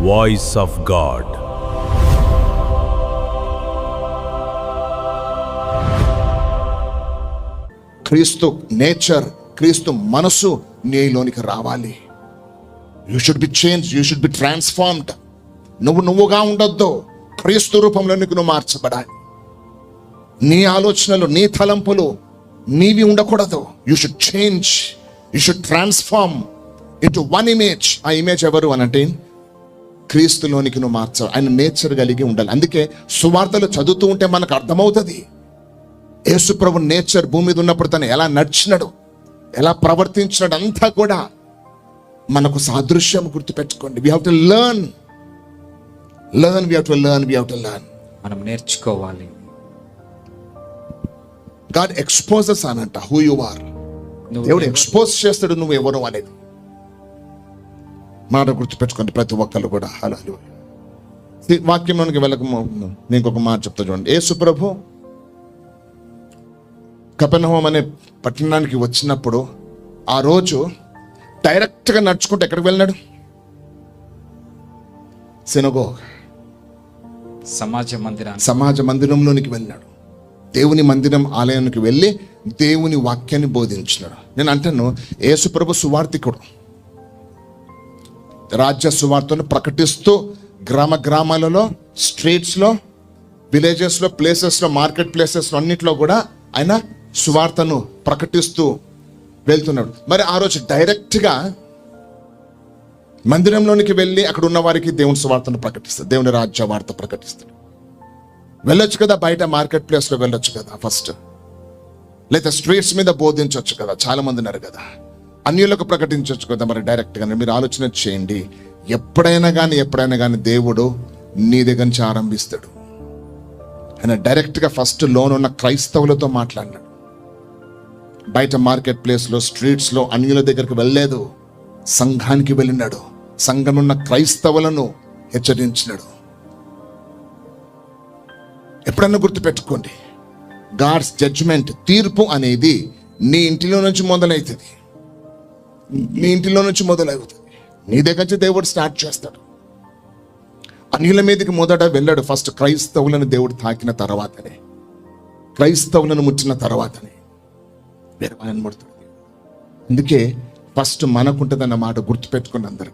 Voice of God. క్రీస్తు nature, క్రీస్తు మనసు నీలోనికి రావాలి. You should be change, you should be transformed. నువ్వుగా ఉండొద్దు, క్రీస్తు రూపంలోనికి నువ్వు మార్చబడాలి. నీ ఆలోచనలు, నీ తలంపులు నీవి ఉండకూడదు. You should change, you should transform into one image. ఆ ఇమేజ్ ఎవరు అనంటే క్రీస్తులోనికి నువ్వు మార్చావు. ఆయన నేచర్ కలిగి ఉండాలి. అందుకే సువార్తలు చదువుతూ ఉంటే మనకు అర్థమవుతుంది యేసు ప్రభు నేచర్. భూమి మీద ఉన్నప్పుడు తను ఎలా నడిచినాడు, ఎలా ప్రవర్తించినాడు అంతా కూడా మనకు సాదృశ్యం. గుర్తుపెట్టుకోండి, we have to learn, we have to learn. మనం నేర్చుకోవాలి. గాడ్ ఎక్స్పోజెస్ అనంట హూ యు ఆర్. దేవుడు ఎక్స్పోజ్ చేస్తాడు నువ్వు ఎవరు అనేది. మాట గుర్తుపెట్టుకోండి ప్రతి ఒక్కళ్ళు కూడా. అలా వాక్యంలోనికి వెళ్ళక నేను ఒక మాట చెప్తా చూడండి. యేసు ప్రభు కపెర్నహూము అనే పట్టణానికి వచ్చినప్పుడు ఆ రోజు డైరెక్ట్గా నడుచుకుంటూ ఎక్కడికి వెళ్ళినాడు? సినగోగ్, సమాజ మందిరంలోనికి వెళ్ళినాడు. దేవుని మందిరం, ఆలయానికి వెళ్ళి దేవుని వాక్యాన్ని బోధించినాడు. నేను అంటాను, యేసు ప్రభు సువార్థికుడు. రాజ్య సువార్తను ప్రకటిస్తూ గ్రామాలలో, స్ట్రీట్స్లో, విలేజెస్లో, ప్లేసెస్లో, మార్కెట్ ప్లేసెస్లో అన్నిట్లో కూడా ఆయన సువార్తను ప్రకటిస్తూ వెళ్తున్నాడు. మరి ఆ రోజు డైరెక్ట్గా మందిరంలోనికి వెళ్ళి అక్కడ ఉన్న వారికి దేవుని సువార్తను ప్రకటిస్తాడు, దేవుని రాజ్య వార్త ప్రకటిస్తాడు. వెళ్ళొచ్చు కదా, బయట మార్కెట్ ప్లేస్లో వెళ్ళొచ్చు కదా ఫస్ట్, లేదా స్ట్రీట్స్ మీద బోధించవచ్చు కదా, చాలా మంది ఉన్నారు కదా, అన్యులకు ప్రకటించవచ్చు కదా. మరి డైరెక్ట్గా మీరు ఆలోచన చేయండి, ఎప్పుడైనా కానీ దేవుడు నీ దగ్గర నుంచి ఆరంభిస్తాడు. ఆయన డైరెక్ట్గా ఫస్ట్ లోనున్న క్రైస్తవులతో మాట్లాడినాడు. బయట మార్కెట్ ప్లేస్లో, స్ట్రీట్స్లో అన్యుల దగ్గరికి వెళ్ళలేదు, సంఘానికి వెళ్ళినాడు. సంఘమున్న క్రైస్తవులను హెచ్చరించినాడు. ఎప్పుడన్నా గుర్తుపెట్టుకోండి, గాడ్స్ జడ్జ్మెంట్, తీర్పు అనేది నీ ఇంటిలో నుంచి మొదలవుతుంది. నీ ఇంటిలో నుంచి మొదలవుతుంది. నీ దగ్గర నుంచి దేవుడు స్టార్ట్ చేస్తాడు. అన్యుల మీదకి మొదట వెళ్ళాడు. ఫస్ట్ క్రైస్తవులను దేవుడు తాకిన తర్వాతనే, క్రైస్తవులను ముట్టిన తర్వాతనే వేరే వాళ్ళని ముడతాడు. అందుకే ఫస్ట్ మనకుంటుందన్న మాట గుర్తుపెట్టుకుని అందరూ.